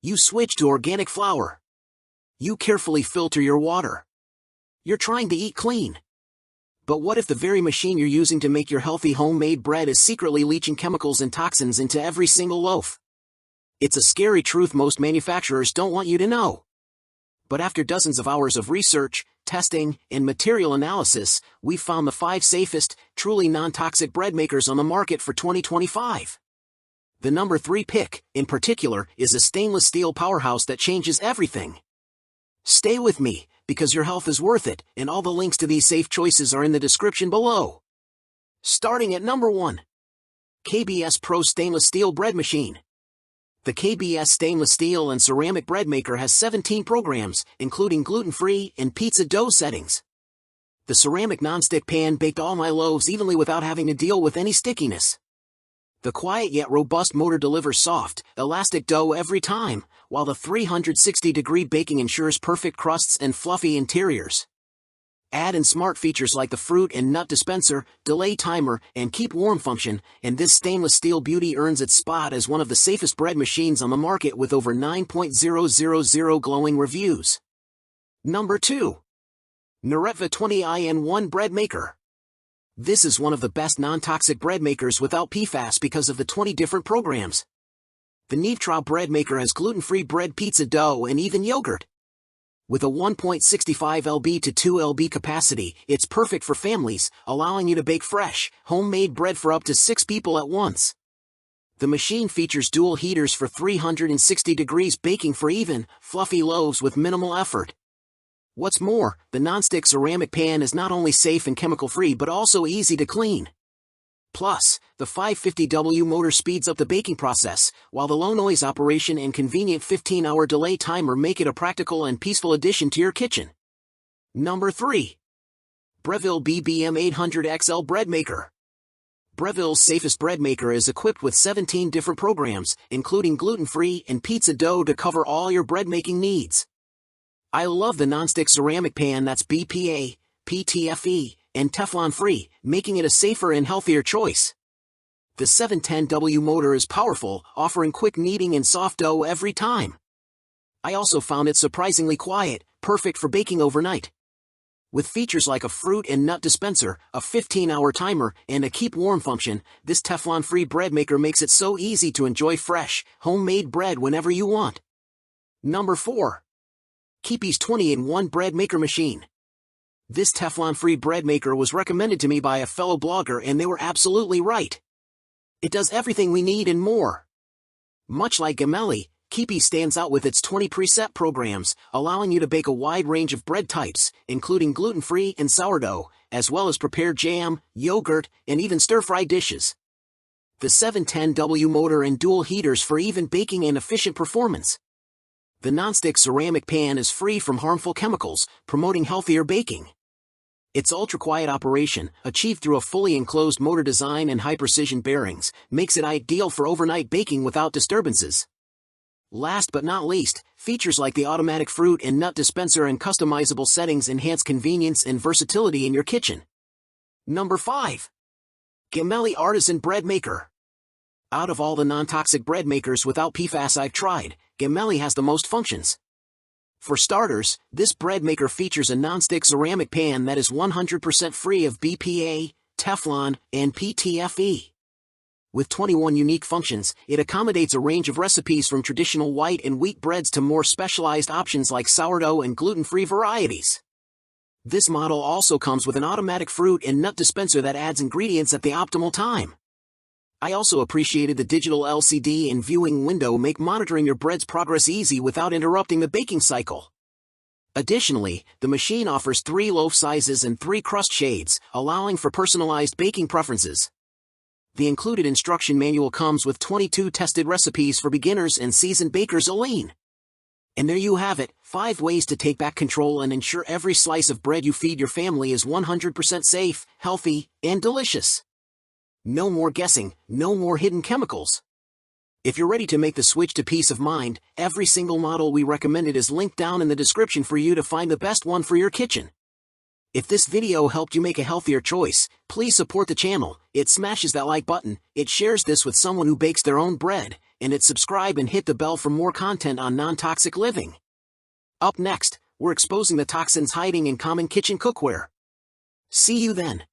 You switch to organic flour. You carefully filter your water. You're trying to eat clean. But what if the very machine you're using to make your healthy homemade bread is secretly leaching chemicals and toxins into every single loaf? It's a scary truth most manufacturers don't want you to know. But after dozens of hours of research, testing, and material analysis, we've found the 5 safest, truly non-toxic bread makers on the market for 2025. The number 3 pick, in particular, is a stainless steel powerhouse that changes everything. Stay with me, because your health is worth it, and all the links to these safe choices are in the description below. Starting at number 1. Keepeez Pro Stainless Steel Bread Machine. The Keepeez stainless steel and ceramic bread maker has 17 programs, including gluten-free and pizza dough settings. The ceramic nonstick pan baked all my loaves evenly without having to deal with any stickiness. The quiet yet robust motor delivers soft, elastic dough every time, while the 360-degree baking ensures perfect crusts and fluffy interiors. Add in smart features like the fruit and nut dispenser, delay timer, and keep warm function, and this stainless steel beauty earns its spot as one of the safest bread machines on the market with over 9.000 glowing reviews. Number 2. Neretva 20in1 Bread Maker. This is one of the best non-toxic bread makers without PFAS because of the 20 different programs. The Neretva bread maker has gluten-free bread, pizza dough, and even yogurt. With a 1.65 lb to 2 lb capacity, it's perfect for families, allowing you to bake fresh, homemade bread for up to 6 people at once. The machine features dual heaters for 360 degrees baking for even, fluffy loaves with minimal effort. What's more, the nonstick ceramic pan is not only safe and chemical-free but also easy to clean. Plus, the 550W motor speeds up the baking process, while the low-noise operation and convenient 15-hour delay timer make it a practical and peaceful addition to your kitchen. Number 3. Breville BBM800XL Bread Maker. Breville's safest bread maker is equipped with 17 different programs, including gluten-free and pizza dough to cover all your bread-making needs. I love the nonstick ceramic pan that's BPA, PTFE, and Teflon-free, making it a safer and healthier choice. The 710W motor is powerful, offering quick kneading and soft dough every time. I also found it surprisingly quiet, perfect for baking overnight. With features like a fruit and nut dispenser, a 15-hour timer, and a keep warm function, this Teflon-free bread maker makes it so easy to enjoy fresh, homemade bread whenever you want. Number 4. Keepeez 20in1 Bread Maker Machine. This Teflon-free bread maker was recommended to me by a fellow blogger and they were absolutely right. It does everything we need and more. Much like Gemelli, Keepeez stands out with its 20 preset programs, allowing you to bake a wide range of bread types, including gluten-free and sourdough, as well as prepare jam, yogurt, and even stir-fry dishes. The 710W motor and dual heaters for even baking and efficient performance. The nonstick ceramic pan is free from harmful chemicals, promoting healthier baking. Its ultra-quiet operation, achieved through a fully enclosed motor design and high-precision bearings, makes it ideal for overnight baking without disturbances. Last but not least, features like the automatic fruit and nut dispenser and customizable settings enhance convenience and versatility in your kitchen. Number 5. Gemelli Artisan Bread Maker. Out of all the non-toxic bread makers without PFAS I've tried, Gemelli has the most functions. For starters, this bread maker features a nonstick ceramic pan that is 100% free of BPA, Teflon, and PTFE. With 21 unique functions, it accommodates a range of recipes from traditional white and wheat breads to more specialized options like sourdough and gluten-free varieties. This model also comes with an automatic fruit and nut dispenser that adds ingredients at the optimal time. I also appreciated the digital LCD and viewing window make monitoring your bread's progress easy without interrupting the baking cycle. Additionally, the machine offers 3 loaf sizes and 3 crust shades, allowing for personalized baking preferences. The included instruction manual comes with 22 tested recipes for beginners and seasoned bakers alike. And there you have it, 5 ways to take back control and ensure every slice of bread you feed your family is 100% safe, healthy, and delicious. No more guessing, no more hidden chemicals. If you're ready to make the switch to peace of mind, every single model we recommended is linked down in the description for you to find the best one for your kitchen. If this video helped you make a healthier choice, please support the channel. It smashes that like button, it shares this with someone who bakes their own bread, and hit subscribe and hit the bell for more content on non-toxic living. Up next, we're exposing the toxins hiding in common kitchen cookware. See you then.